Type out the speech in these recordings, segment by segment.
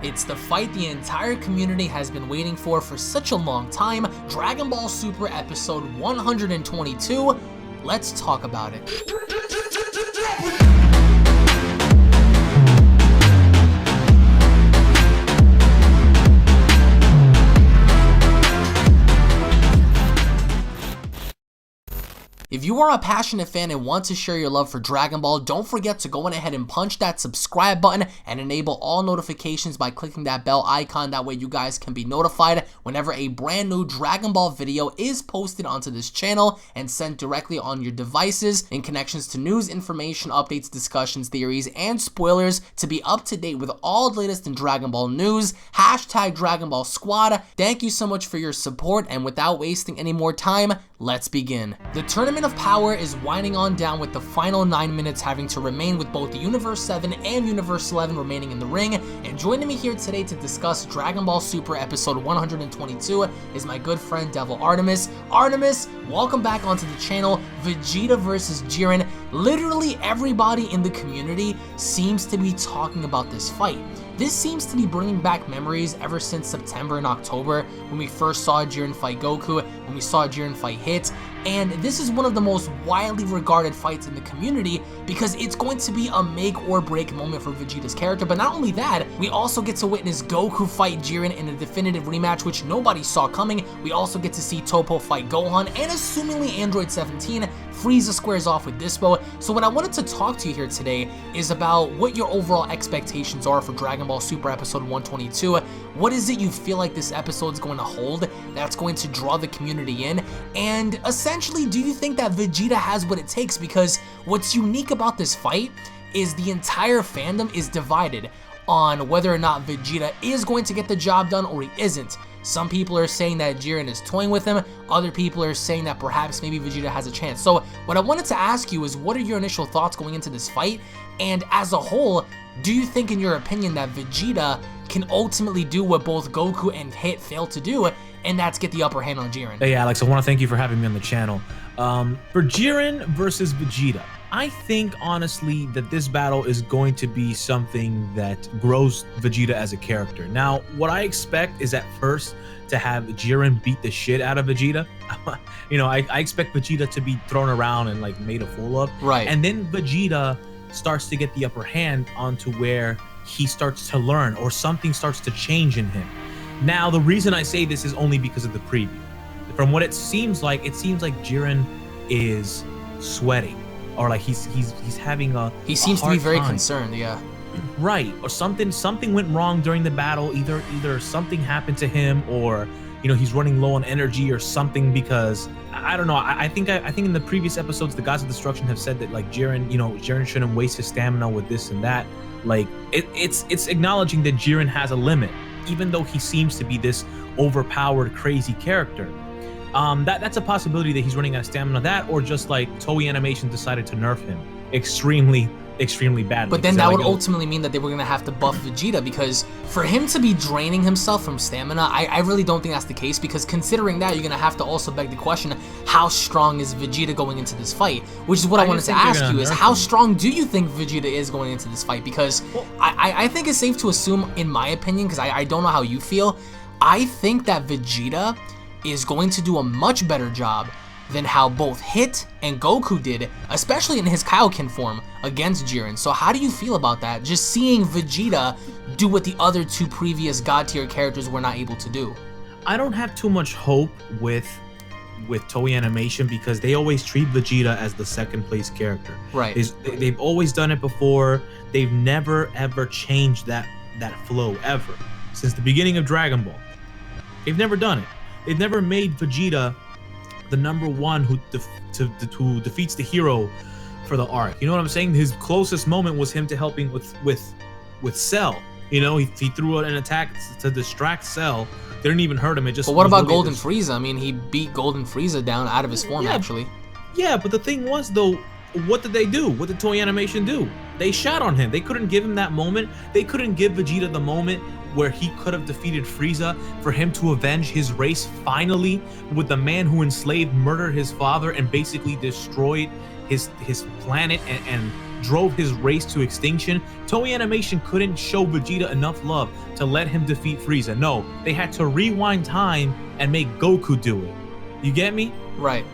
It's the fight the entire community has been waiting for such a long time, Dragon Ball Super episode 122. Let's talk about it. If you are a passionate fan and want to share your love for Dragon Ball, don't forget to go ahead and punch that subscribe button and enable all notifications by clicking that bell icon. That way you guys can be notified whenever a brand new Dragon Ball video is posted onto this channel and sent directly on your devices in connections to news, information, updates, discussions, theories, and spoilers. To be up to date with all the latest in Dragon Ball news, hashtag Dragon Ball Squad. Thank you so much for your support, and without wasting any more time, let's begin. The Tournament of Power is winding on down, with the final 9 minutes having to remain, with both the Universe 7 and Universe 11 remaining in the ring. And joining me here today to discuss Dragon Ball Super episode 122 is my good friend Devil Artemis. Artemis, welcome back onto the channel. Vegeta versus Jiren. Literally everybody in the community seems to be talking about this fight. This seems to be bringing back memories ever since September and October, when we first saw Jiren fight Goku, when we saw Jiren fight Hit, and this is one of the most widely regarded fights in the community because it's going to be a make or break moment for Vegeta's character. But not only that, we also get to witness Goku fight Jiren in a definitive rematch, which nobody saw coming. We also get to see Toppo fight Gohan, and assumingly Android 17, Frieza squares off with Dispo. So what I wanted to talk to you here today is about what your overall expectations are for Dragon Ball Super episode 122. What is it you feel like this episode is going to hold that's going to draw the community in? And essentially, do you think that Vegeta has what it takes? Because what's unique about this fight is the entire fandom is divided on whether or not Vegeta is going to get the job done or he isn't. Some people are saying that Jiren is toying with him. Other people are saying that perhaps maybe Vegeta has a chance. So what I wanted to ask you is, what are your initial thoughts going into this fight? And as a whole, do you think, in your opinion, that Vegeta can ultimately do what both Goku and Hit failed to do, and that's get the upper hand on Jiren? Hey Alex, I want to thank you for having me on the channel. For Jiren versus Vegeta, I think honestly that this battle is going to be something that grows Vegeta as a character. Now, what I expect is at first to have Jiren beat the shit out of Vegeta. You know, I expect Vegeta to be thrown around and like made a fool of. Right. And then Vegeta starts to get the upper hand onto where he starts to learn or something starts to change in him. Now, the reason I say this is only because of the preview. From what it seems like Jiren is sweating, or like he's having a he seems to be very concerned. Yeah, right. Or something went wrong during the battle. Either something happened to him, or you know, he's running low on energy or something. Because I don't know. I think in the previous episodes, the Gods of Destruction have said that like Jiren shouldn't waste his stamina with this and that. Like it's acknowledging that Jiren has a limit, even though he seems to be this overpowered, crazy character. That's a possibility that he's running out of stamina. That, or just like Toei Animation decided to nerf him extremely badly. But then that would ultimately mean that they were going to have to buff Vegeta, because for him to be draining himself from stamina, I really don't think that's the case, because considering that, you're going to have to also beg the question, how strong is Vegeta going into this fight? Which is what I wanted to ask you, is how strong do you think Vegeta is going into this fight? Because I think it's safe to assume, in my opinion, because I don't know how you feel, I think that Vegeta is going to do a much better job than how both Hit and Goku did, especially in his Kaioken form against Jiren. So how do you feel about that? Just seeing Vegeta do what the other two previous God tier characters were not able to do. I don't have too much hope with Toei Animation, because they always treat Vegeta as the second place character. Right. They've always done it before. They've never ever changed that flow ever since the beginning of Dragon Ball. They've never done it. They've never made Vegeta the number one who defeats the hero for the arc. You know what I'm saying? His closest moment was him to helping with Cell. You know, he threw out an attack to distract Cell. They didn't even hurt him. It just. But what about Golden Frieza? I mean, he beat Golden Frieza down out of his form, actually. Yeah, but the thing was, though, what did they do? What did Toei Animation do? They shot on him. They couldn't give him that moment. They couldn't give Vegeta the moment where he could have defeated Frieza, for him to avenge his race finally with the man who enslaved, murdered his father, and basically destroyed his planet and drove his race to extinction, Toei Animation couldn't show Vegeta enough love to let him defeat Frieza. No, they had to rewind time and make Goku do it. You get me? Right.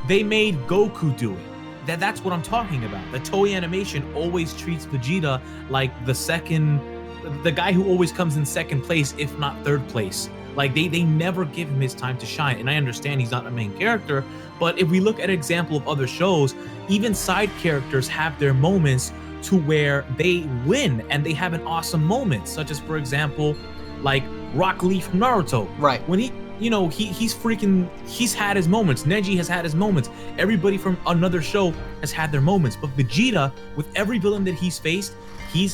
They made Goku do it. That's what I'm talking about. The Toei Animation always treats Vegeta like the guy who always comes in second place, if not third place. Like they never give him his time to shine. And I understand he's not a main character, but if we look at an example of other shows, even side characters have their moments to where they win and they have an awesome moment, such as, for example, like Rock Lee from Naruto. Right. When he's had his moments. Neji has had his moments. Everybody from another show has had their moments. But Vegeta, with every villain that he's faced, he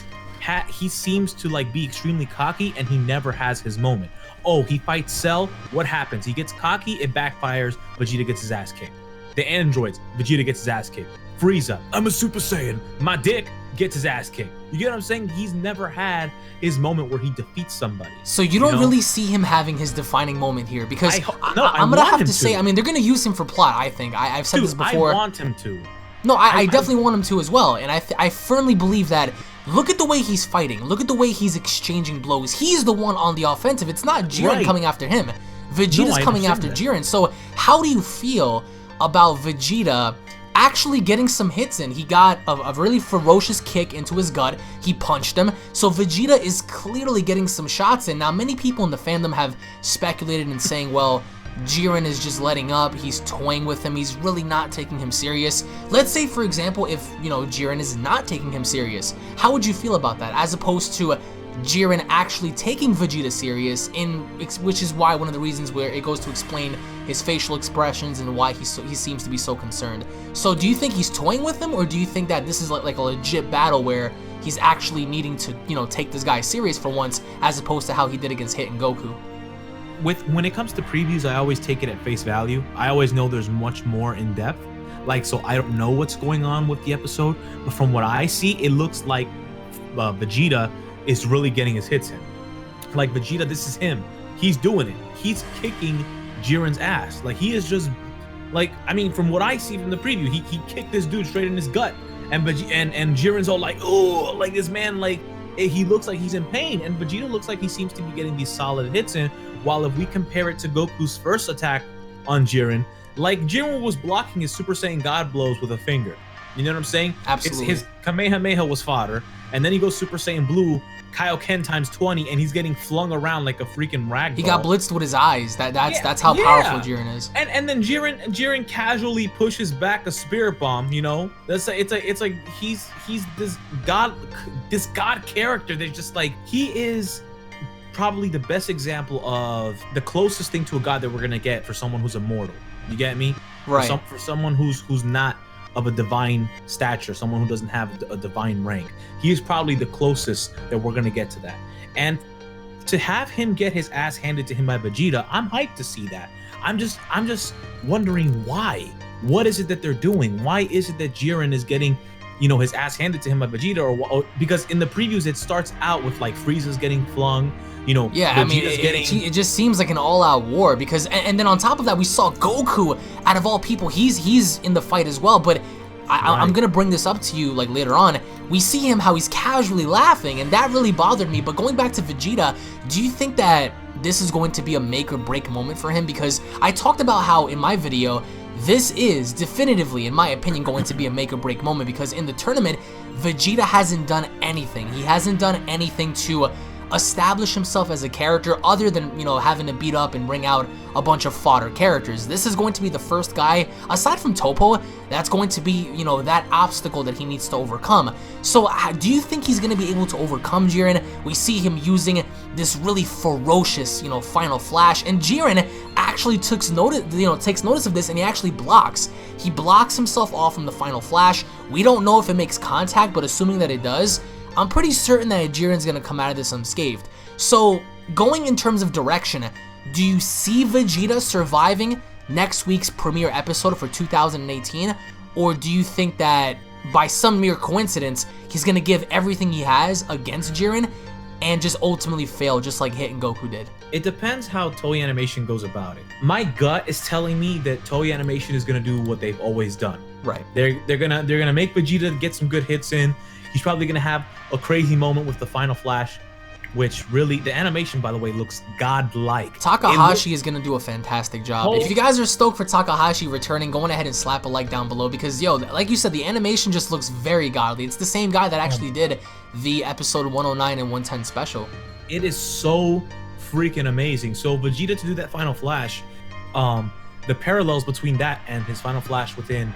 seems to like be extremely cocky and he never has his moment. Oh, he fights Cell, what happens? He gets cocky, it backfires, Vegeta gets his ass kicked. The androids, Vegeta gets his ass kicked. Frieza, I'm a Super Saiyan, my dick, gets his ass kicked. You get what I'm saying? He's never had his moment where he defeats somebody. So you don't really see him having his defining moment here, because I'm gonna have to say, I mean, they're gonna use him for plot, I think. I've said this before. I want him to. No, I definitely want him to as well, and I firmly believe that. Look at the way he's fighting. Look at the way he's exchanging blows. He's the one on the offensive. It's not Jiren coming after him. Vegeta's coming after Jiren. So how do you feel about Vegeta actually getting some hits in? He got a really ferocious kick into his gut. He punched him. So Vegeta is clearly getting some shots in. Now, many people in the fandom have speculated and saying, well, Jiren is just letting up, he's toying with him, he's really not taking him serious. Let's say, for example, if, Jiren is not taking him serious, how would you feel about that? As opposed to Jiren actually taking Vegeta serious, which is why one of the reasons where it goes to explain his facial expressions and why he seems to be so concerned. So do you think he's toying with him, or do you think that this is like a legit battle where he's actually needing to, take this guy serious for once, as opposed to how he did against Hit and Goku? When it comes to previews, I always take it at face value. I always know there's much more in depth. So I don't know what's going on with the episode, but from what I see, it looks like Vegeta is really getting his hits in. Like Vegeta, this is him. He's doing it. He's kicking Jiren's ass. Like he is just I mean, from what I see from the preview, he kicked this dude straight in his gut, and Jiren's all like, oh, like this man, like he looks like he's in pain, and Vegeta looks like he seems to be getting these solid hits in. While if we compare it to Goku's first attack on Jiren, like Jiren was blocking his Super Saiyan God blows with a finger. You know what I'm saying? Absolutely. His Kamehameha was fodder, and then he goes Super Saiyan Blue, Kaioken times 20, and he's getting flung around like a freaking ragdoll. He got blitzed with his eyes. That's how powerful Jiren is. And then Jiren casually pushes back a spirit bomb. It's like he's this god character that's just like, he is probably the best example of the closest thing to a god that we're gonna get for someone who's immortal. You get me? Right. For someone who's not of a divine stature, someone who doesn't have a divine rank. He is probably the closest that we're gonna get to that. And to have him get his ass handed to him by Vegeta, I'm hyped to see that. I'm just wondering why. What is it that they're doing? Why is it that Jiren is getting, his ass handed to him by Vegeta? Or because in the previews it starts out with like Frieza's getting flung. Yeah, I mean, it just seems like an all-out war, because, and then on top of that, we saw Goku, out of all people, he's in the fight as well, but I'm gonna bring this up to you like later on. We see him how he's casually laughing, and that really bothered me. But going back to Vegeta, do you think that this is going to be a make or break moment for him? Because I talked about how in my video, this is definitively, in my opinion, going to be a make or break moment, because in the tournament, Vegeta hasn't done anything. He hasn't done anything to establish himself as a character other than, having to beat up and bring out a bunch of fodder characters. This is going to be the first guy, aside from Toppo, that's going to be, that obstacle that he needs to overcome. So do you think he's going to be able to overcome Jiren? We see him using this really ferocious, final flash, and Jiren actually takes notice of this, and he actually blocks. He blocks himself off from the final flash. We don't know if it makes contact, but assuming that it does, I'm pretty certain that Jiren's going to come out of this unscathed. So, going in terms of direction, do you see Vegeta surviving next week's premiere episode for 2018? Or do you think that, by some mere coincidence, he's going to give everything he has against Jiren and just ultimately fail, just like Hit and Goku did? It depends how Toei Animation goes about it. My gut is telling me that Toei Animation is going to do what they've always done. Right. They're gonna make Vegeta get some good hits in. He's probably gonna have a crazy moment with the final flash, which really, the animation, by the way, looks godlike. Takahashi is gonna do a fantastic job. If you guys are stoked for Takahashi returning, go on ahead and slap a like down below, because yo, like you said, the animation just looks very godly. It's the same guy that actually did the episode 109 and 110 special. It is so freaking amazing. So Vegeta to do that final flash, the parallels between that and his final flash within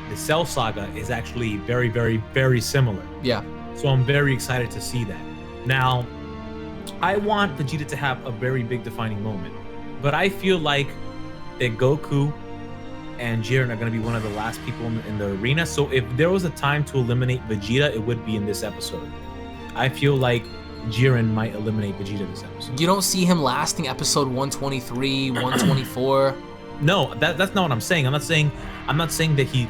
the Cell Saga is actually very, very, very similar. Yeah. So I'm very excited to see that. Now, I want Vegeta to have a very big defining moment, but I feel like that Goku and Jiren are going to be one of the last people in the arena. So if there was a time to eliminate Vegeta, it would be in this episode. I feel like Jiren might eliminate Vegeta this episode. You don't see him lasting episode 123, 124? No, that's not what I'm saying. I'm not saying that he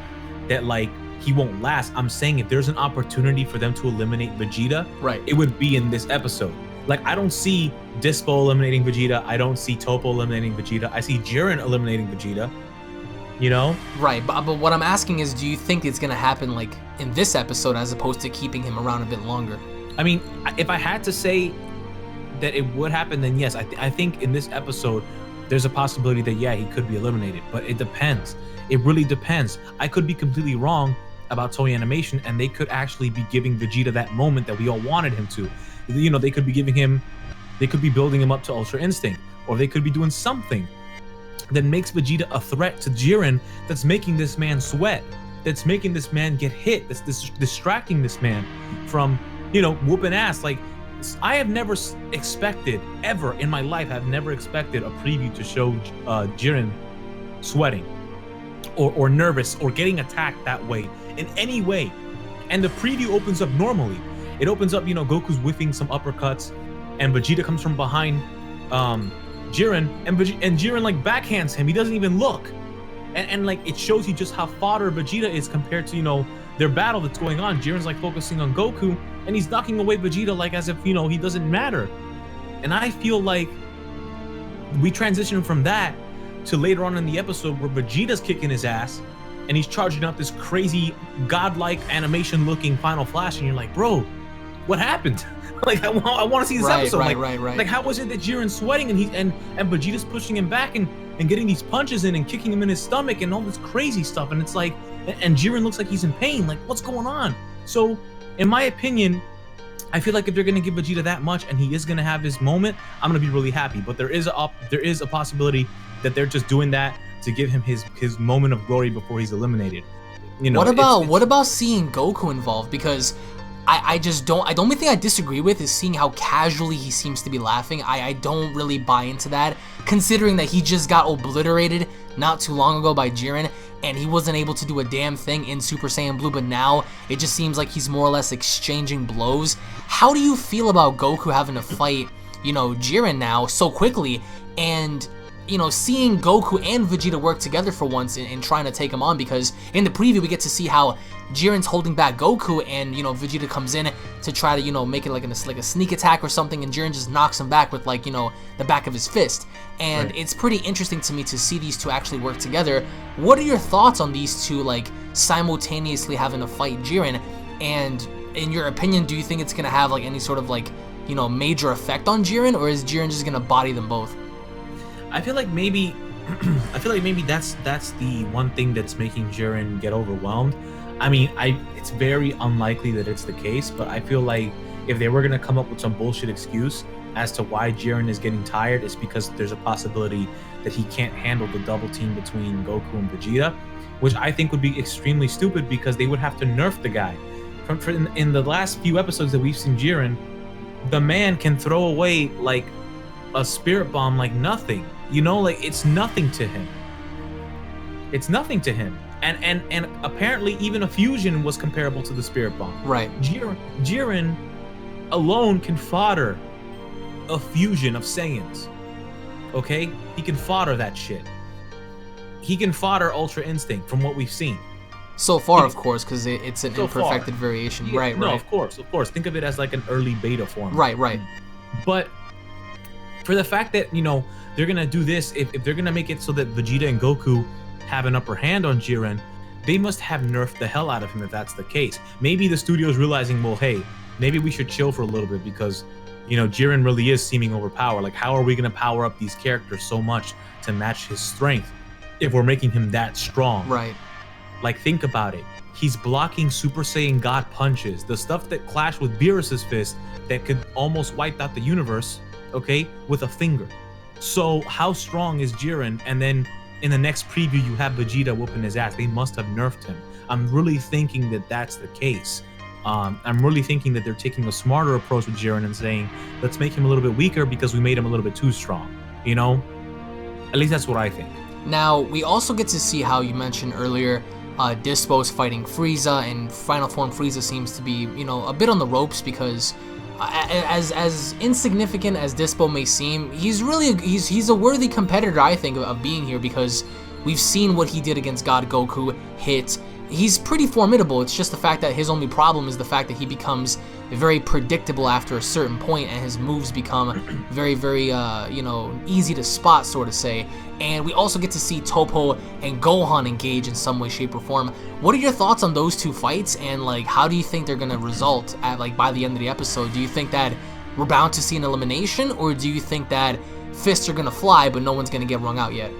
won't last. I'm saying if there's an opportunity for them to eliminate Vegeta, right, it would be in this episode. Like, I don't see Dispo eliminating Vegeta. I don't see Topo eliminating Vegeta. I see Jiren eliminating Vegeta. You know? Right, but what I'm asking is, do you think it's gonna happen like in this episode as opposed to keeping him around a bit longer? I mean, if I had to say that it would happen, then yes. I think in this episode, there's a possibility that, yeah, he could be eliminated. But it depends. It really depends. I could be completely wrong about Toei Animation, and they could actually be giving Vegeta that moment that we all wanted him to. You know, they could be building him up to Ultra Instinct, or they could be doing something that makes Vegeta a threat to Jiren, that's making this man sweat, that's making this man get hit, that's distracting this man from, you know, whooping ass. Like, I have never expected, ever in my life, I've never expected a preview to show Jiren sweating or nervous or getting attacked that way in any way. And the preview opens up normally. It opens up, you know, Goku's whiffing some uppercuts, and Vegeta comes from behind Jiren, and Jiren like backhands him. He doesn't even look, and like, it shows you just how fodder Vegeta is compared to, you know, their battle that's going on. Jiren's like focusing on Goku, and he's knocking away Vegeta like as if, you know, he doesn't matter. And I feel like we transition from that to later on in the episode where Vegeta's kicking his ass, and he's charging up this crazy godlike animation looking final flash, and you're like, bro, what happened? Like, I want to see this episode. Right. Like, how was it that Jiren's sweating and Vegeta's pushing him back and getting these punches in and kicking him in his stomach and all this crazy stuff, and it's like, and Jiren looks like he's in pain. Like, what's going on? So, in my opinion, I feel like if they're gonna give Vegeta that much and he is gonna have his moment, I'm gonna be really happy. But there is a possibility that they're just doing that to give him his moment of glory before he's eliminated. You know, what about seeing Goku involved? Because the only thing I disagree with is seeing how casually he seems to be laughing. I don't really buy into that, considering that he just got obliterated not too long ago by Jiren, and he wasn't able to do a damn thing in Super Saiyan Blue, but now it just seems like he's more or less exchanging blows. How do you feel about Goku having to fight, you know, Jiren now so quickly, and, you know, seeing Goku and Vegeta work together for once in trying to take him on? Because in the preview we get to see how Jiren's holding back Goku, and, you know, Vegeta comes in to try to, you know, make it like a sneak attack or something, and Jiren just knocks him back with, like, you know, the back of his fist. And It's pretty interesting to me to see these two actually work together. What are your thoughts on these two, like, simultaneously having to fight Jiren? And in your opinion, do you think it's gonna have like any sort of, like, you know, major effect on Jiren, or is Jiren just gonna body them both? I feel like maybe that's the one thing that's making Jiren get overwhelmed. I mean, it's very unlikely that it's the case, but I feel like if they were gonna come up with some bullshit excuse as to why Jiren is getting tired, it's because there's a possibility that he can't handle the double team between Goku and Vegeta, which I think would be extremely stupid, because they would have to nerf the guy. In the last few episodes that we've seen Jiren, the man can throw away like a spirit bomb like nothing. You know, like, it's nothing to him. It's nothing to him. And apparently even a fusion was comparable to the spirit bomb. Right. Jiren alone can fodder a fusion of Saiyans. Okay? He can fodder that shit. He can fodder Ultra Instinct from what we've seen. So far, of course, because it's an imperfected variation. Yeah, right. No, of course. Think of it as like an early beta form. Right. But for the fact that, you know, they're gonna do this, if they're gonna make it so that Vegeta and Goku have an upper hand on Jiren, they must have nerfed the hell out of him if that's the case. Maybe the studio's realizing, well, hey, maybe we should chill for a little bit because, you know, Jiren really is seeming overpowered. Like, how are we going to power up these characters so much to match his strength if we're making him that strong? Right. Like, think about it. He's blocking Super Saiyan God punches, the stuff that clashed with Beerus's fist that could almost wipe out the universe, okay, with a finger. So how strong is Jiren? And then in the next preview, you have Vegeta whooping his ass. They must have nerfed him. I'm really thinking that that's the case. I'm really thinking that they're taking a smarter approach with Jiren and saying, let's make him a little bit weaker because we made him a little bit too strong. You know? At least that's what I think. Now, we also get to see how you mentioned earlier, Dispo's fighting Frieza, and Final Form Frieza seems to be, you know, a bit on the ropes because as insignificant as Dispo may seem, he's really he's a worthy competitor, I think, of being here because we've seen what he did against God Goku. He's pretty formidable. It's just the fact that his only problem is the fact that he becomes very predictable after a certain point, and his moves become very, very, you know, easy to spot, sort of say. And we also get to see Toppo and Gohan engage in some way, shape, or form. What are your thoughts on those two fights, and like, how do you think they're gonna result at like by the end of the episode? Do you think that we're bound to see an elimination, or do you think that fists are gonna fly, but no one's gonna get wrung out yet?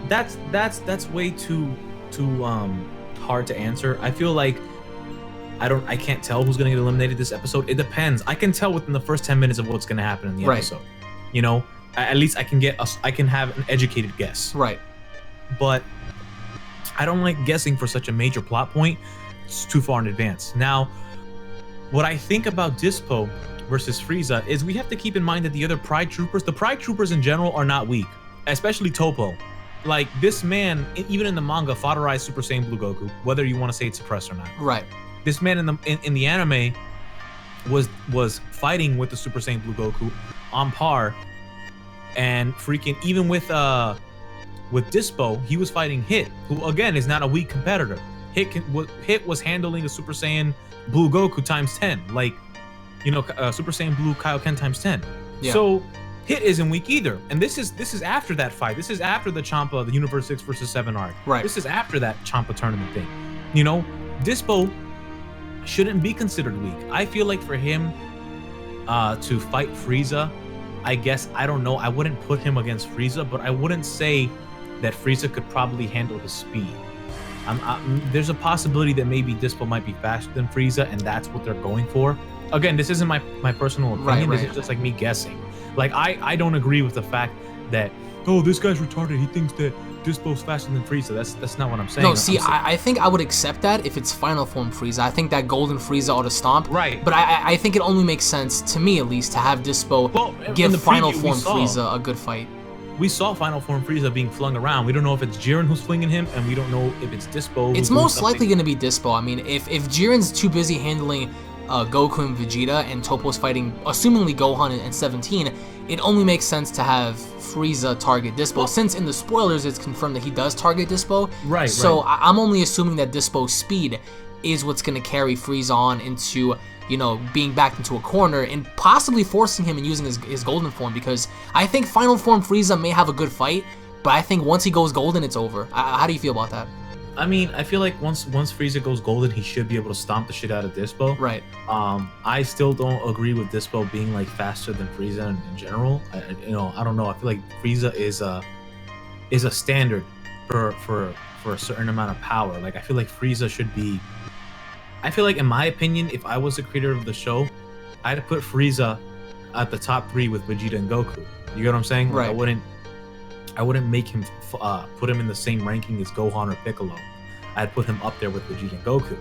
That's way too hard to answer. I feel like I can't tell who's gonna get eliminated this episode. It depends. I can tell within the first 10 minutes of what's gonna happen in the episode. You know, at least I can have an educated guess. Right. But I don't like guessing for such a major plot point. It's too far in advance. Now, what I think about Dispo versus Frieza is we have to keep in mind that the other Pride Troopers, the Pride Troopers in general, are not weak, especially Toppo. Like, this man, even in the manga, fodderized Super Saiyan Blue Goku, whether you want to say it's suppressed or not. Right. This man in the anime was fighting with the Super Saiyan Blue Goku on par, and freaking even with Dispo, he was fighting Hit, who again is not a weak competitor. Hit was handling a Super Saiyan Blue Goku times 10, like, you know, Super Saiyan Blue Kaioken times 10. Yeah. So Hit isn't weak either, and this is after that fight. This is after the Champa, the Universe 6 versus 7 arc. Right. This is after that Champa tournament thing. You know, Dispo shouldn't be considered weak. I feel like for him to fight Frieza, I guess, I don't know, I wouldn't put him against Frieza, but I wouldn't say that Frieza could probably handle his speed. There's a possibility that maybe Dispo might be faster than Frieza, and that's what they're going for. Again, this isn't my personal opinion. Right. This is just like me guessing. Like, I don't agree with the fact that, oh, this guy's retarded, he thinks that Dispo's faster than Frieza. That's not what I'm saying. No, see, I think I would accept that if it's Final Form Frieza. I think that Golden Frieza ought to stomp. Right. But I think it only makes sense, to me at least, to have Dispo give Final Form Frieza a good fight. We saw Final Form Frieza being flung around. We don't know if it's Jiren who's flinging him, and we don't know if it's Dispo. It's most likely going to be Dispo. I mean, if Jiren's too busy handling Goku and Vegeta, and Toppo's fighting, assumingly Gohan and 17, it only makes sense to have Frieza target Dispo, since in the spoilers it's confirmed that he does target Dispo. Right. So I'm only assuming that Dispo's speed is what's going to carry Frieza on into, you know, being backed into a corner and possibly forcing him and using his golden form, because I think Final Form Frieza may have a good fight, but I think once he goes golden, it's over. How do you feel about that? I mean, I feel like once Frieza goes golden, he should be able to stomp the shit out of Dispo. Right. I still don't agree with Dispo being like faster than Frieza in general. I don't know. I feel like Frieza is a standard for a certain amount of power. Like, I feel like Frieza should be. I feel like, in my opinion, if I was the creator of the show, I'd put Frieza at the top 3 with Vegeta and Goku. You get what I'm saying? Right. Like, I wouldn't make him put him in the same ranking as Gohan or Piccolo. I'd put him up there with Vegeta and Goku,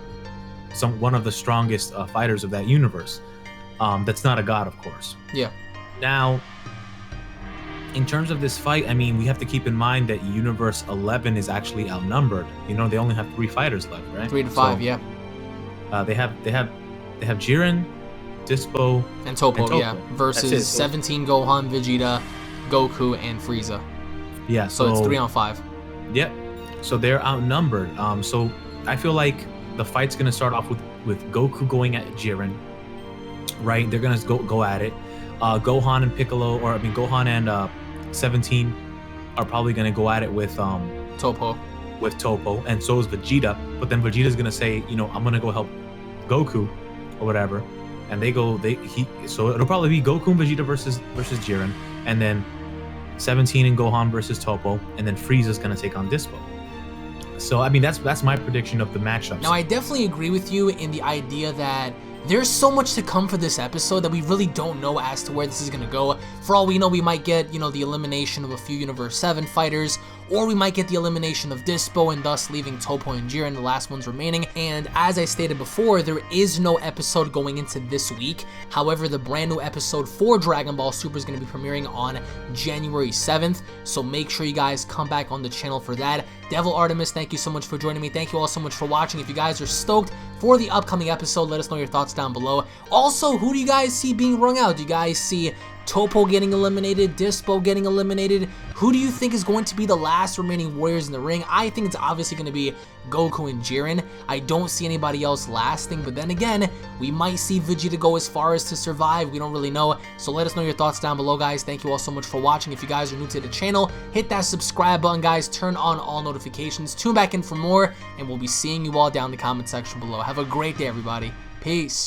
one of the strongest fighters of that universe. That's not a god, of course. Yeah. Now, in terms of this fight, I mean, we have to keep in mind that Universe 11 is actually outnumbered. You know, they only have 3 fighters left, right? 3 to 5, yeah. They have Jiren, Dispo, and Toppo, yeah, versus 17 Gohan, Vegeta, Goku, and Frieza. Yeah, so it's 3 on 5. Yep. So they're outnumbered. So I feel like the fight's gonna start off with Goku going at Jiren. Right? They're gonna go at it. Gohan and Piccolo, Gohan and 17 are probably gonna go at it with Toppo. with Topo, and so is Vegeta. But then Vegeta's gonna say, you know, I'm gonna go help Goku or whatever, and so it'll probably be Goku and Vegeta versus Jiren, and then 17 and Gohan versus Topo, and then Frieza's gonna take on Dispo. So I mean, that's my prediction of the matchups. Now I definitely agree with you in the idea that there's so much to come for this episode that we really don't know as to where this is gonna go. For all we know, we might get, you know, the elimination of a few Universe 7 fighters, or we might get the elimination of Dispo and thus leaving Topo and Jiren, the last ones remaining. And as I stated before, there is no episode going into this week. However, the brand new episode for Dragon Ball Super is going to be premiering on January 7th, so make sure you guys come back on the channel for that. Devil Artemis, thank you so much for joining me. Thank you all so much for watching. If you guys are stoked for the upcoming episode, let us know your thoughts down below. Also, who do you guys see being rung out? Do you guys see Topo getting eliminated, Dispo getting eliminated? Who do you think is going to be the last remaining warriors in the ring? I think it's obviously going to be Goku and Jiren. I don't see anybody else lasting, but then again, we might see Vegeta go as far as to survive. We don't really know, so let us know your thoughts down below, guys. Thank you all so much for watching. If you guys are new to the channel, hit that subscribe button, guys. Turn on all notifications. Tune back in for more, and we'll be seeing you all down in the comment section below. Have a great day, everybody. Peace.